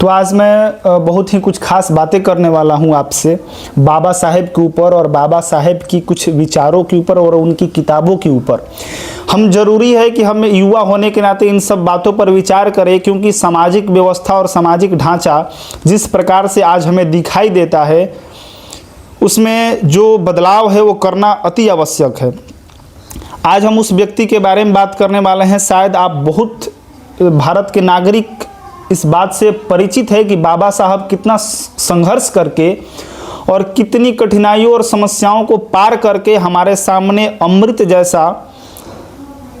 तो आज मैं बहुत ही कुछ खास बातें करने वाला हूं आपसे बाबा साहेब के ऊपर और बाबा साहेब की कुछ विचारों के ऊपर और उनकी किताबों के ऊपर। हम जरूरी है कि हम युवा होने के नाते इन सब बातों पर विचार करें, क्योंकि सामाजिक व्यवस्था और सामाजिक ढांचा जिस प्रकार से आज हमें दिखाई देता है उसमें जो बदलाव है वो करना अति आवश्यक है। आज हम उस व्यक्ति के बारे में बात करने वाले हैं। शायद आप बहुत भारत के नागरिक इस बात से परिचित है कि बाबा साहब कितना संघर्ष करके और कितनी कठिनाइयों और समस्याओं को पार करके हमारे सामने अमृत जैसा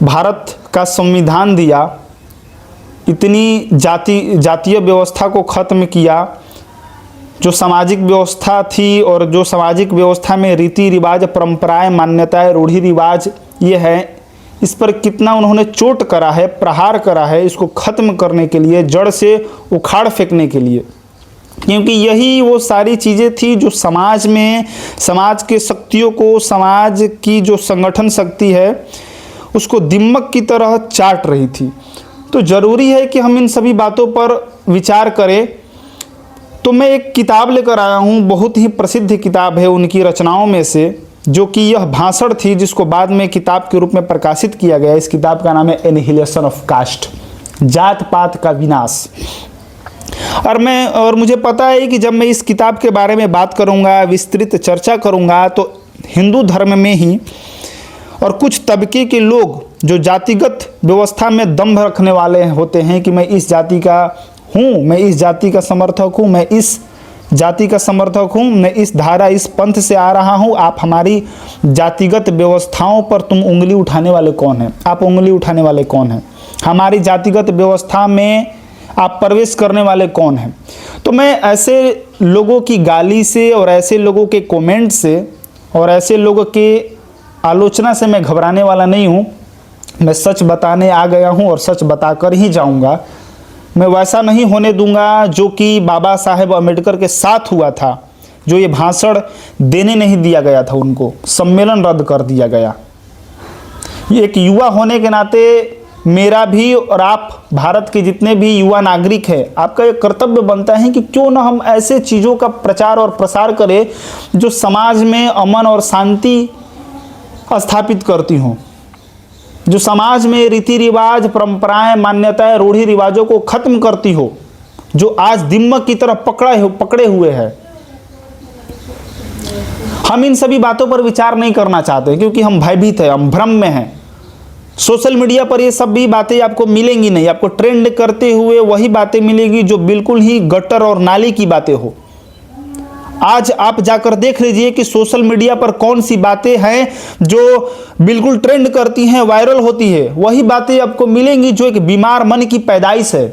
भारत का संविधान दिया, इतनी जातीय व्यवस्था को ख़त्म किया, जो सामाजिक व्यवस्था थी और जो सामाजिक व्यवस्था में रीति रिवाज, परंपराएं, मान्यताएं, रूढ़ि रिवाज ये है, इस पर कितना उन्होंने चोट करा है, प्रहार करा है, इसको ख़त्म करने के लिए, जड़ से उखाड़ फेंकने के लिए। क्योंकि यही वो सारी चीज़ें थी जो समाज में, समाज के शक्तियों को, समाज की जो संगठन शक्ति है उसको दिमक की तरह चाट रही थी। तो ज़रूरी है कि हम इन सभी बातों पर विचार करें। तो मैं एक किताब लेकर आया हूँ, बहुत ही प्रसिद्ध किताब है उनकी रचनाओं में से, जो कि यह भाषण थी जिसको बाद में किताब के रूप में प्रकाशित किया गया। इस किताब का नाम है एनिहिलेशन ऑफ कास्ट, जात पात का विनाश। और मुझे पता है कि जब मैं इस किताब के बारे में बात करूंगा, विस्तृत चर्चा करूंगा, तो हिंदू धर्म में ही और कुछ तबके के लोग जो जातिगत व्यवस्था में दम्भ रखने वाले होते हैं कि मैं इस जाति का हूँ, मैं इस जाति का समर्थक हूँ, मैं इस जाति का समर्थक हूँ, मैं इस धारा, इस पंथ से आ रहा हूँ, आप हमारी जातिगत व्यवस्थाओं पर तुम उंगली उठाने वाले कौन हैं? आप उंगली उठाने वाले कौन हैं? हमारी जातिगत व्यवस्था में आप प्रवेश करने वाले कौन हैं? तो मैं ऐसे लोगों की गाली से और ऐसे लोगों के कमेंट से और ऐसे लोगों के आलोचना से मैं घबराने वाला नहीं हूँ। मैं सच बताने आ गया हूँ और सच बताकर ही जाऊँगा। मैं वैसा नहीं होने दूंगा जो कि बाबा साहेब अम्बेडकर के साथ हुआ था, जो ये भाषण देने नहीं दिया गया था, उनको सम्मेलन रद्द कर दिया गया। एक युवा होने के नाते मेरा भी और आप भारत के जितने भी युवा नागरिक हैं, आपका एक कर्तव्य बनता है कि क्यों ना हम ऐसे चीज़ों का प्रचार और प्रसार करें जो समाज में अमन और शांति स्थापित करती हों, जो समाज में रीति रिवाज, परंपराएं, मान्यताएं, रूढ़ि रिवाजों को खत्म करती हो, जो आज दिमक की तरह पकड़े हुए हैं। हम इन सभी बातों पर विचार नहीं करना चाहते क्योंकि हम भयभीत हैं, हम भ्रम में हैं। सोशल मीडिया पर ये सब भी बातें आपको मिलेंगी नहीं, आपको ट्रेंड करते हुए वही बातें मिलेगी जो बिल्कुल ही गटर और नाली की बातें हो। आज आप जाकर देख लीजिए कि सोशल मीडिया पर कौन सी बातें हैं जो बिल्कुल ट्रेंड करती हैं, वायरल होती है। वही बातें आपको मिलेंगी जो एक बीमार मन की पैदाइश है।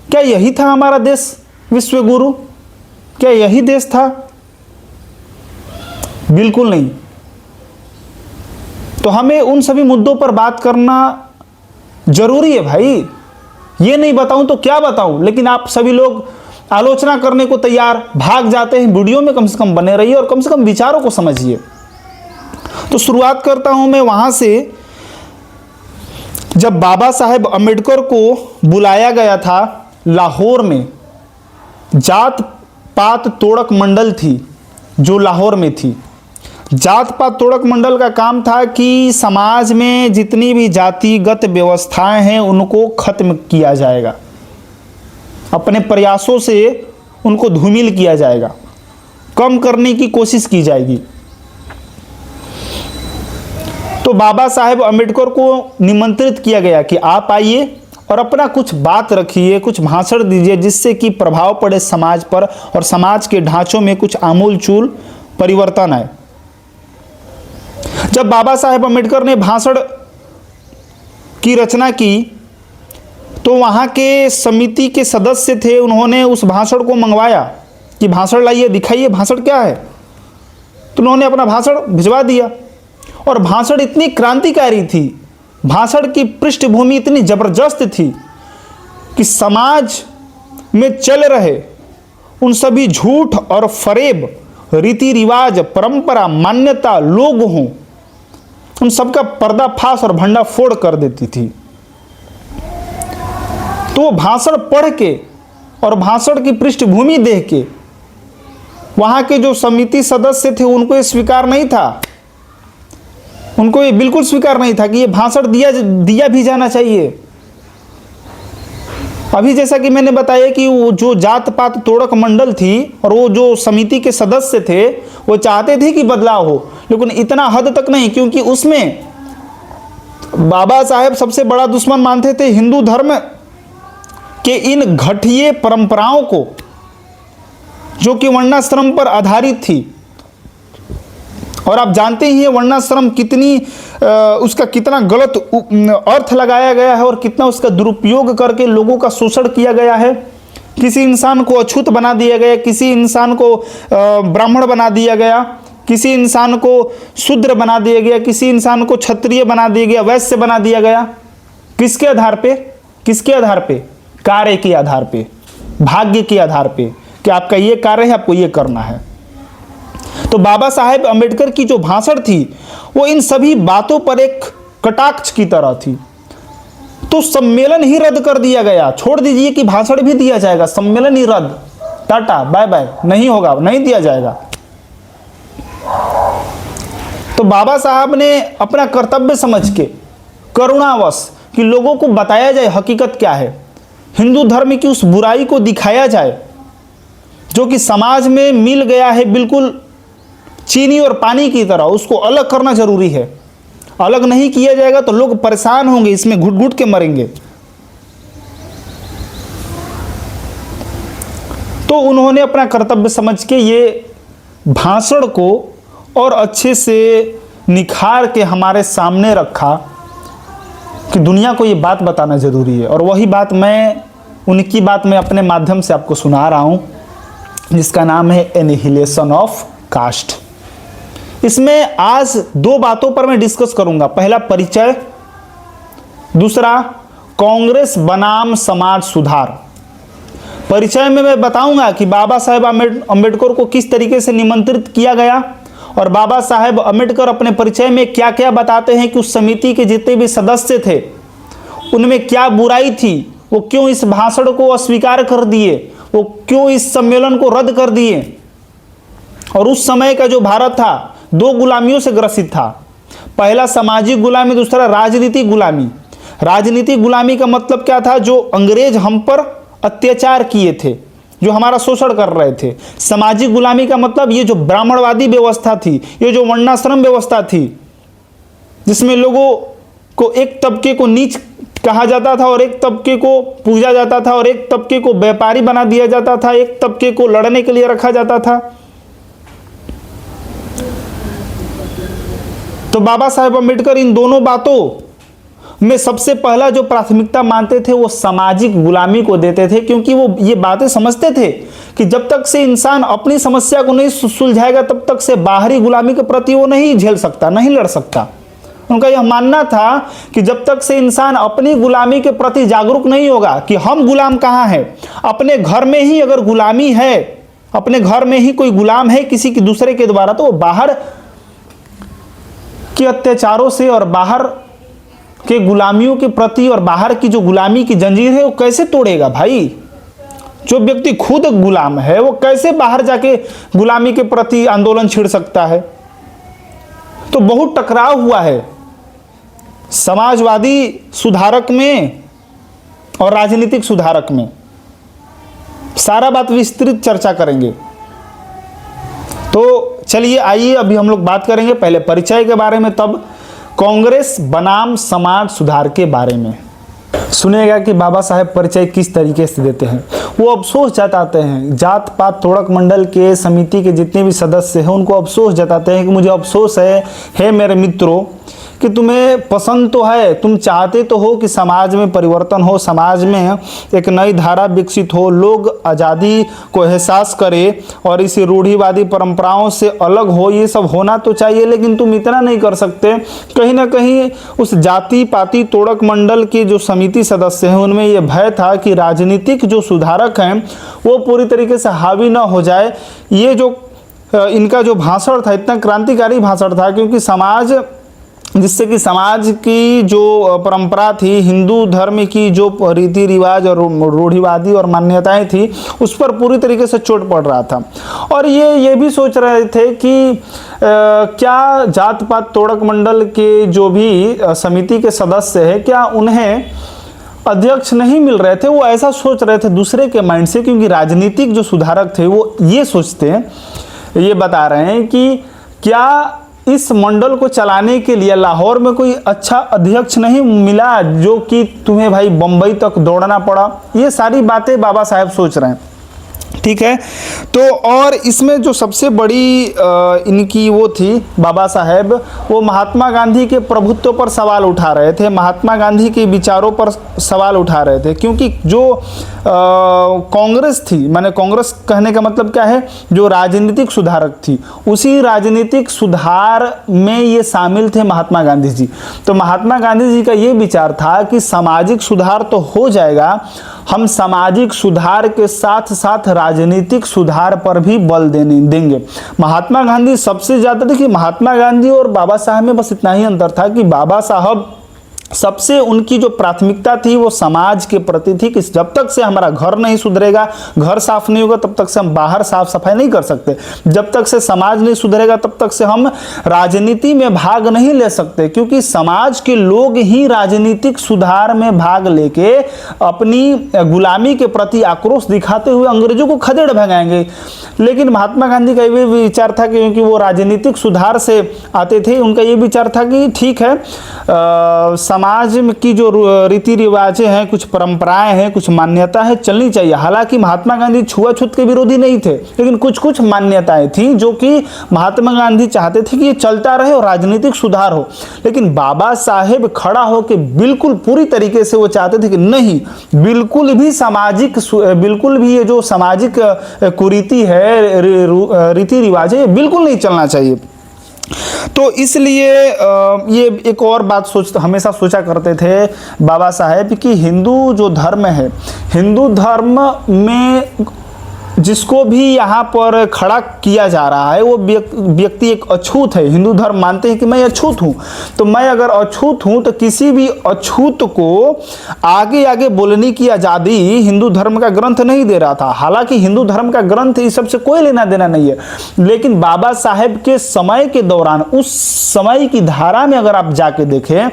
क्या यही था हमारा देश विश्व गुरु? क्या यही देश था? बिल्कुल नहीं। तो हमें उन सभी मुद्दों पर बात करना जरूरी है भाई। ये नहीं बताऊं तो क्या बताऊं, लेकिन आप सभी लोग आलोचना करने को तैयार भाग जाते हैं। वीडियो में कम से कम बने रहिए और कम से कम विचारों को समझिए। तो शुरुआत करता हूं मैं वहां से, जब बाबा साहेब अम्बेडकर को बुलाया गया था लाहौर में। जात पात तोड़क मंडल थी जो लाहौर में थी। जात पात तोड़क मंडल का काम था कि समाज में जितनी भी जातिगत व्यवस्थाएं हैं उनको खत्म किया जाएगा, अपने प्रयासों से उनको धूमिल किया जाएगा, कम करने की कोशिश की जाएगी। तो बाबा साहेब अम्बेडकर को निमंत्रित किया गया कि आप आइए और अपना कुछ बात रखिए, कुछ भाषण दीजिए जिससे कि प्रभाव पड़े समाज पर और समाज के ढांचों में कुछ आमूलचूल परिवर्तन आए। जब बाबा साहेब अम्बेडकर ने भाषण की रचना की तो वहाँ के समिति के सदस्य थे, उन्होंने उस भाषण को मंगवाया कि भाषण लाइए, दिखाइए भाषण क्या है। तो उन्होंने अपना भाषण भिजवा दिया और भाषण इतनी क्रांतिकारी थी, भाषण की पृष्ठभूमि इतनी जबरदस्त थी कि समाज में चल रहे उन सभी झूठ और फरेब, रीति रिवाज, परंपरा, मान्यता, लोग हों, उन सबका पर्दाफाश और भंडाफोड़ कर देती थी। तो वो भाषण पढ़ के और भाषण की पृष्ठभूमि देख के वहाँ के जो समिति सदस्य थे उनको ये स्वीकार नहीं था, उनको ये बिल्कुल स्वीकार नहीं था कि ये भाषण दिया भी जाना चाहिए। अभी जैसा कि मैंने बताया कि वो जो जात पात तोड़क मंडल थी और वो जो समिति के सदस्य थे वो चाहते थे कि बदलाव हो, लेकिन इतना हद तक नहीं, क्योंकि उसमें बाबा साहेब सबसे बड़ा दुश्मन मानते थे हिंदू धर्म के इन घटिया परंपराओं को, जो कि वर्णाश्रम पर आधारित थी। और आप जानते ही हैं वर्णाश्रम कितनी उसका कितना गलत अर्थ लगाया गया है और कितना उसका दुरुपयोग करके लोगों का शोषण किया गया है। किसी इंसान को अछूत बना दिया गया, किसी इंसान को ब्राह्मण बना दिया गया, किसी इंसान को शूद्र बना दिया गया, किसी इंसान को क्षत्रिय बना दिया गया, वैश्य बना दिया गया। किसके आधार पे? किसके आधार पे? कार्य के आधार पे, भाग्य के आधार पे, कि आपका ये कार्य है, आपको ये करना है। तो बाबा साहेब अम्बेडकर की जो भाषण थी वो इन सभी बातों पर एक कटाक्ष की तरह थी। तो सम्मेलन ही रद्द कर दिया गया। छोड़ दीजिए कि भाषण भी दिया जाएगा, सम्मेलन ही रद्द, टाटा बाय बाय, नहीं होगा, नहीं दिया जाएगा। तो बाबा साहब ने अपना कर्तव्य समझ के करुणावश कि लोगों को बताया जाए हकीकत क्या है, हिंदू धर्म की उस बुराई को दिखाया जाए जो कि समाज में मिल गया है बिल्कुल चीनी और पानी की तरह, उसको अलग करना जरूरी है। अलग नहीं किया जाएगा तो लोग परेशान होंगे, इसमें घुट घुट के मरेंगे। तो उन्होंने अपना कर्तव्य समझ के ये भाषण को और अच्छे से निखार के हमारे सामने रखा कि दुनिया को ये बात बताना जरूरी है। और वही बात उनकी बात मैं अपने माध्यम से आपको सुना रहा हूं, जिसका नाम है एनिहिलेशन ऑफ कास्ट। इसमें आज दो बातों पर मैं डिस्कस करूंगा। पहला परिचय, दूसरा कांग्रेस बनाम समाज सुधार। परिचय में मैं बताऊंगा कि बाबा साहेब अम्बेडकर को किस तरीके से निमंत्रित किया गया और बाबा साहेब अम्बेडकर अपने परिचय में क्या क्या बताते हैं कि उस समिति के जितने भी सदस्य थे उनमें क्या बुराई थी, वो क्यों इस भाषण को अस्वीकार कर दिए, वो क्यों इस सम्मेलन को रद्द कर दिए। और उस समय का जो भारत था दो गुलामियों से ग्रसित था, पहला सामाजिक गुलामी, दूसरा राजनीतिक गुलामी। राजनीतिक गुलामी का मतलब क्या था? जो अंग्रेज हम पर अत्याचार किए थे, जो हमारा शोषण कर रहे थे। सामाजिक गुलामी का मतलब ये जो ब्राह्मणवादी व्यवस्था थी, ये जो वर्णाश्रम व्यवस्था थी, जिसमें लोगों को एक तबके को नीच कहा जाता था और एक तबके को पूजा जाता था और एक तबके को व्यापारी बना दिया जाता था, एक तबके को लड़ने के लिए रखा जाता था। तो बाबा साहेब अम्बेडकर इन दोनों बातों में सबसे पहला जो प्राथमिकता मानते थे वो सामाजिक गुलामी को देते थे, क्योंकि वो ये बातें समझते थे कि जब तक से इंसान अपनी समस्या को नहीं सुलझाएगा तब तक से बाहरी गुलामी के प्रति वो नहीं झेल सकता, नहीं लड़ सकता। उनका यह मानना था कि जब तक से इंसान अपनी गुलामी के प्रति जागरूक नहीं होगा कि हम गुलाम कहाँ हैं, अपने घर में ही अगर गुलामी है, अपने घर में ही कोई गुलाम है किसी की दूसरे के द्वारा, तो वो बाहर के अत्याचारों से और बाहर के गुलामियों के प्रति और बाहर की जो गुलामी की जंजीर है वो कैसे तोड़ेगा भाई। जो व्यक्ति खुद गुलाम है वो कैसे बाहर जाके गुलामी के प्रति आंदोलन छेड़ सकता है। तो बहुत टकराव हुआ है समाजवादी सुधारक में और राजनीतिक सुधारक में। सारा बात विस्तृत चर्चा करेंगे। तो चलिए आइए अभी हम लोग बात करेंगे पहले परिचय के बारे में, तब कांग्रेस बनाम समाज सुधार के बारे में। सुनेगा कि बाबा साहेब परिचय किस तरीके से देते हैं। वो अफसोस जताते हैं, जात पात तोड़क मंडल के समिति के जितने भी सदस्य हैं उनको अफसोस जताते हैं कि मुझे अफसोस है मेरे मित्रों कि तुम्हें पसंद तो है, तुम चाहते तो हो कि समाज में परिवर्तन हो, समाज में एक नई धारा विकसित हो, लोग आज़ादी को एहसास करें और इस रूढ़िवादी परंपराओं से अलग हो, ये सब होना तो चाहिए, लेकिन तुम इतना नहीं कर सकते। कहीं ना कहीं उस जाति पाति तोड़क मंडल के जो समिति सदस्य हैं उनमें ये भय था कि राजनीतिक जो सुधारक हैं वो पूरी तरीके से हावी ना हो जाए। ये जो इनका जो भाषण था इतना क्रांतिकारी भाषण था, क्योंकि समाज जिससे कि समाज की जो परंपरा थी, हिंदू धर्म की जो रीति रिवाज और रूढ़िवादी और मान्यताएं थी, उस पर पूरी तरीके से चोट पड़ रहा था। और ये भी सोच रहे थे कि क्या जात पात तोड़क मंडल के जो भी समिति के सदस्य हैं, क्या उन्हें अध्यक्ष नहीं मिल रहे थे। वो ऐसा सोच रहे थे दूसरे के माइंड से, क्योंकि राजनीतिक जो सुधारक थे वो ये सोचते हैं, ये बता रहे हैं कि क्या इस मंडल को चलाने के लिए लाहौर में कोई अच्छा अध्यक्ष नहीं मिला, जो कि तुम्हें भाई बंबई तक दौड़ना पड़ा। ये सारी बातें बाबा साहेब सोच रहे हैं, ठीक है। तो और इसमें जो सबसे बड़ी इनकी वो थी बाबा साहेब, वो महात्मा गांधी के प्रभुत्व पर सवाल उठा रहे थे, महात्मा गांधी के विचारों पर सवाल उठा रहे थे। क्योंकि जो कांग्रेस थी, माने कांग्रेस कहने का मतलब क्या है, जो राजनीतिक सुधारक थी, उसी राजनीतिक सुधार में ये शामिल थे महात्मा गांधी जी। तो महात्मा गांधी जी का ये विचार था कि सामाजिक सुधार तो हो जाएगा, हम सामाजिक सुधार के साथ साथ राजनीतिक सुधार पर भी बल देंगे। महात्मा गांधी सबसे ज्यादा, देखिए महात्मा गांधी और बाबा साहब में बस इतना ही अंतर था कि बाबा साहब सबसे उनकी जो प्राथमिकता थी वो समाज के प्रति थी कि जब तक से हमारा घर नहीं सुधरेगा, घर साफ नहीं होगा, तब तक से हम बाहर साफ सफाई नहीं कर सकते। जब तक से समाज नहीं सुधरेगा तब तक से हम राजनीति में भाग नहीं ले सकते, क्योंकि समाज के लोग ही राजनीतिक सुधार में भाग लेके अपनी गुलामी के प्रति आक्रोश दिखाते हुए अंग्रेजों को खदेड़ भगाएंगे। लेकिन महात्मा गांधी का ये विचार था, क्योंकि वो राजनीतिक सुधार से आते थे, उनका ये विचार था कि ठीक है, समाज की जो रीति रिवाजें हैं, कुछ परंपराएं हैं, कुछ मान्यता है, चलनी चाहिए। हालांकि महात्मा गांधी छुआछूत के विरोधी नहीं थे, लेकिन कुछ कुछ मान्यताएं थी जो कि महात्मा गांधी चाहते थे कि ये चलता रहे और राजनीतिक सुधार हो। लेकिन बाबा साहेब खड़ा होकर बिल्कुल पूरी तरीके से वो चाहते थे कि नहीं, बिल्कुल भी सामाजिक, बिल्कुल भी ये जो सामाजिक कुरीति है, रीति रिवाज है, ये बिल्कुल नहीं चलना चाहिए। तो इसलिए ये एक और बात हमेशा सोचा करते थे बाबा साहेब कि हिंदू जो धर्म है, हिंदू धर्म में जिसको भी यहाँ पर खड़ा किया जा रहा है वो व्यक्ति एक अछूत है। हिंदू धर्म मानते हैं कि मैं अछूत हूँ, तो मैं अगर अछूत हूँ तो किसी भी अछूत को आगे आगे बोलने की आज़ादी हिंदू धर्म का ग्रंथ नहीं दे रहा था। हालांकि हिंदू धर्म का ग्रंथ इस सबसे कोई लेना देना नहीं है, लेकिन बाबा साहेब के समय के दौरान, उस समय की धारा में अगर आप जाके देखें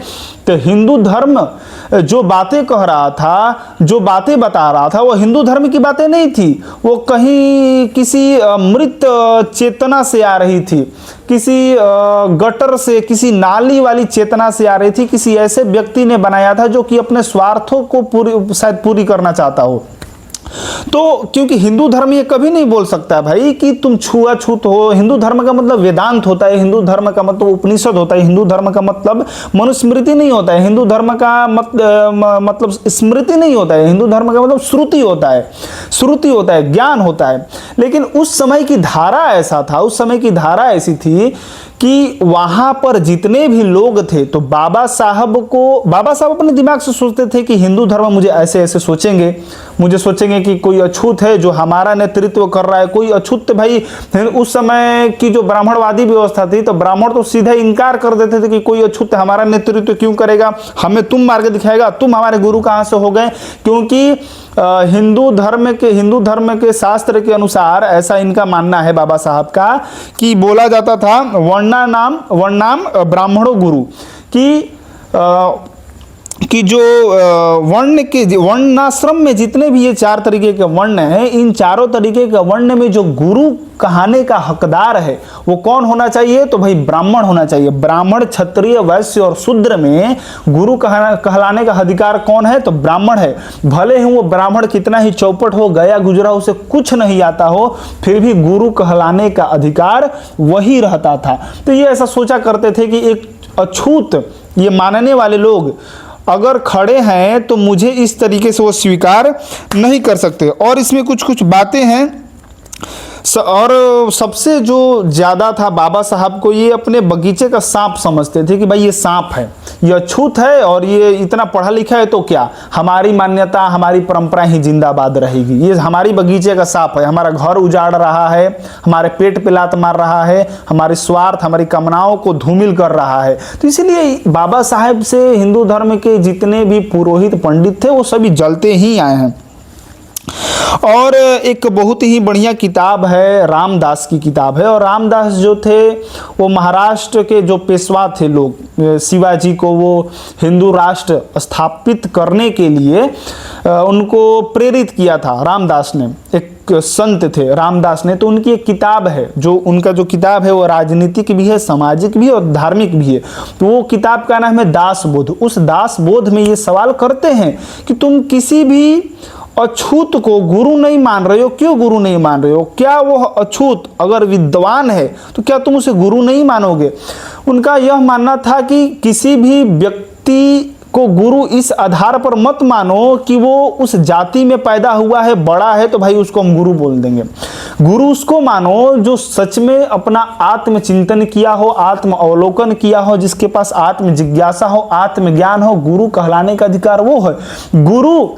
तो हिंदू धर्म जो बातें कह रहा था, जो बातें बता रहा था, वो हिंदू धर्म की बातें नहीं थी। वो कहीं किसी मृत चेतना से आ रही थी, किसी गटर से, किसी नाली वाली चेतना से आ रही थी। किसी ऐसे व्यक्ति ने बनाया था जो कि अपने स्वार्थों को शायद पूरी करना चाहता हो। तो क्योंकि हिंदू धर्म ये कभी नहीं बोल सकता भाई कि तुम छुआछूत हो। हिंदू धर्म का मतलब वेदांत होता है, हिंदू धर्म का मतलब उपनिषद होता है, हिंदू धर्म का मतलब मनुस्मृति नहीं होता है, हिंदू धर्म का मतलब स्मृति नहीं होता है, हिंदू धर्म का मतलब श्रुति होता है, श्रुति होता है, ज्ञान होता है। लेकिन उस समय की धारा ऐसा था, उस समय की धारा ऐसी थी कि वहां पर जितने भी लोग थे, तो बाबा साहब अपने दिमाग से सोचते थे कि हिंदू धर्म मुझे ऐसे ऐसे सोचेंगे, मुझे सोचेंगे कि कोई अछूत है जो हमारा नेतृत्व कर रहा है, कोई अछूत भाई। उस समय की जो ब्राह्मणवादी व्यवस्था थी, तो ब्राह्मण तो सीधे इनकार कर देते थे कि कोई अछूत हमारा नेतृत्व क्यों करेगा, हमें तुम मार्ग दिखाएगा, तुम हमारे गुरु कहाँ से हो गए। क्योंकि हिंदू धर्म के शास्त्र के अनुसार ऐसा इनका मानना है बाबा साहब का कि बोला जाता था वर्णाम ब्राह्मणों गुरु कि जो वर्णाश्रम में जितने भी ये 4 तरीके के वर्ण हैं, इन चारों तरीके के वर्ण में जो गुरु कहने का हकदार है वो कौन होना चाहिए, तो भाई ब्राह्मण होना चाहिए। ब्राह्मण, क्षत्रिय, वैश्य और शूद्र में गुरु कहलाने का अधिकार कौन है, तो ब्राह्मण है। भले ही वो ब्राह्मण कितना ही चौपट हो, गया गुजरा, उसे कुछ नहीं आता हो, फिर भी गुरु कहलाने का अधिकार वही रहता था। तो ये ऐसा सोचा करते थे कि एक अछूत ये मानने वाले लोग अगर खड़े हैं तो मुझे इस तरीके से वो स्वीकार नहीं कर सकते। और इसमें कुछ कुछ बातें हैं, और सबसे जो ज़्यादा था बाबा साहब को, ये अपने बगीचे का सांप समझते थे कि भाई ये सांप है, ये अछूत है और ये इतना पढ़ा लिखा है तो क्या, हमारी मान्यता हमारी परंपरा ही जिंदाबाद रहेगी। ये हमारी बगीचे का सांप है, हमारा घर उजाड़ रहा है, हमारे पेट पे लात मार रहा है, हमारे स्वार्थ हमारी कामनाओं को धूमिल कर रहा है। तो इसलिए बाबा साहब से हिंदू धर्म के जितने भी पुरोहित पंडित थे वो सभी जलते ही आए हैं। और एक बहुत ही बढ़िया किताब है, रामदास की किताब है। और रामदास जो थे वो महाराष्ट्र के जो पेशवा थे लोग, शिवाजी को वो हिंदू राष्ट्र स्थापित करने के लिए उनको प्रेरित किया था रामदास ने। एक संत थे रामदास ने, तो उनकी एक किताब है, जो उनका जो किताब है वो राजनीतिक भी है, सामाजिक भी है और धार्मिक भी है। तो वो किताब का नाम है दासबोध। उस दासबोध में ये सवाल करते हैं कि तुम किसी भी अछूत को गुरु नहीं मान रहे हो, क्यों गुरु नहीं मान रहे हो? क्या वो अछूत अगर विद्वान है तो क्या तुम उसे गुरु नहीं मानोगे? उनका यह मानना था कि किसी भी व्यक्ति को गुरु इस आधार पर मत मानो कि वो उस जाति में पैदा हुआ है, बड़ा है तो भाई उसको हम गुरु बोल देंगे। गुरु उसको मानो जो सच में अपना आत्मचिंतन किया हो, आत्म अवलोकन किया हो, जिसके पास आत्म जिज्ञासा हो, आत्मज्ञान हो। गुरु कहलाने का अधिकार वो है। गुरु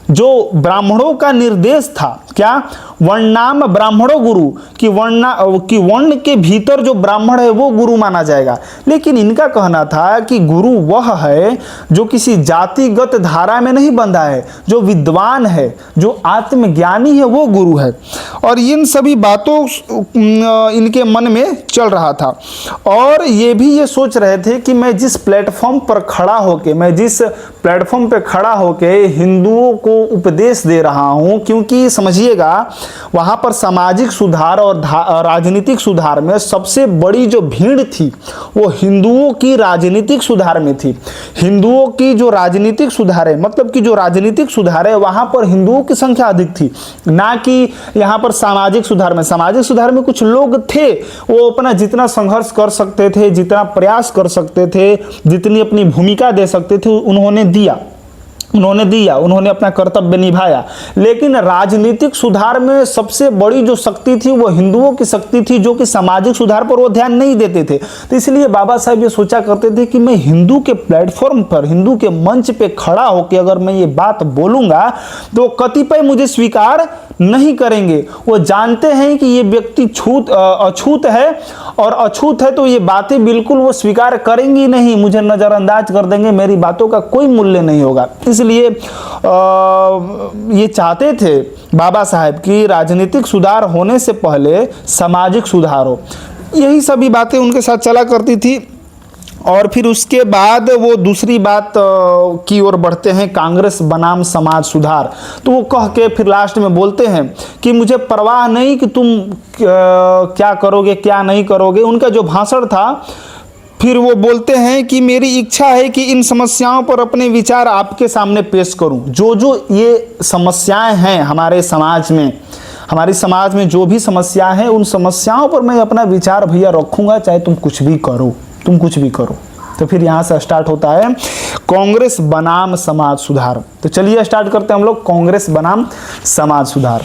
जो ब्राह्मणों का निर्देश था, क्या वर्णाम ब्राह्मणों गुरु, कि वर्ण के भीतर जो ब्राह्मण है वो गुरु माना जाएगा। लेकिन इनका कहना था कि गुरु वह है जो किसी जातिगत धारा में नहीं बंधा है, जो विद्वान है, जो आत्मज्ञानी है, वो गुरु है। और इन सभी बातों इनके मन में चल रहा था। और ये भी ये सोच रहे थे कि मैं जिस प्लेटफॉर्म पर खड़ा होके, मैं जिस प्लेटफॉर्म पर खड़ा होके हिंदुओं को उपदेश दे रहा हूं, क्योंकि समझिएगा वहां पर सामाजिक सुधार और राजनीतिक सुधार में सबसे बड़ी जो भीड़ थी वो हिंदुओं की राजनीतिक सुधार में थी। हिंदुओं की जो राजनीतिक सुधार है, मतलब कि जो राजनीतिक सुधार है वहां पर हिंदुओं की संख्या अधिक थी, ना कि यहां पर सामाजिक सुधार में। सामाजिक सुधार में कुछ लोग थे, वो अपना जितना संघर्ष कर सकते थे, जितना प्रयास कर सकते थे, जितनी अपनी भूमिका दे सकते थे, उन्होंने अपना कर्तव्य निभाया। लेकिन राजनीतिक सुधार में सबसे बड़ी जो शक्ति थी वो हिंदुओं की शक्ति थी, जो कि सामाजिक सुधार पर वो ध्यान नहीं देते थे। तो इसलिए बाबा साहब ये सोचा करते थे कि मैं हिंदू के प्लेटफॉर्म पर, हिंदू के मंच पे खड़ा होकर अगर मैं ये बात बोलूंगा तो कतिपय मुझे स्वीकार नहीं करेंगे। वो जानते हैं कि ये व्यक्ति अछूत है, और अछूत है तो ये बातें बिल्कुल वो स्वीकार करेंगी नहीं, मुझे नजरअंदाज कर देंगे, मेरी बातों का कोई मूल्य नहीं होगा। इसलिए ये चाहते थे बाबा साहब की राजनीतिक सुधार होने से पहले सामाजिक सुधार हो। यही सभी बातें उनके साथ चला करती थी। और फिर उसके बाद वो दूसरी बात की ओर बढ़ते हैं, कांग्रेस बनाम समाज सुधार। तो वो कह के फिर लास्ट में बोलते हैं कि मुझे परवाह नहीं कि तुम क्या करोगे क्या नहीं करोगे। उनका जो भाषण था, फिर वो बोलते हैं कि मेरी इच्छा है कि इन समस्याओं पर अपने विचार आपके सामने पेश करूं। जो ये समस्याएं हैं हमारे समाज में, हमारी समाज में जो भी समस्याएं हैं, उन समस्याओं पर मैं अपना विचार भैया रखूंगा, चाहे तुम कुछ भी करो। तो फिर यहाँ से स्टार्ट होता है कांग्रेस बनाम समाज सुधार। तो चलिए स्टार्ट करते हैं हम लोग कांग्रेस बनाम समाज सुधार।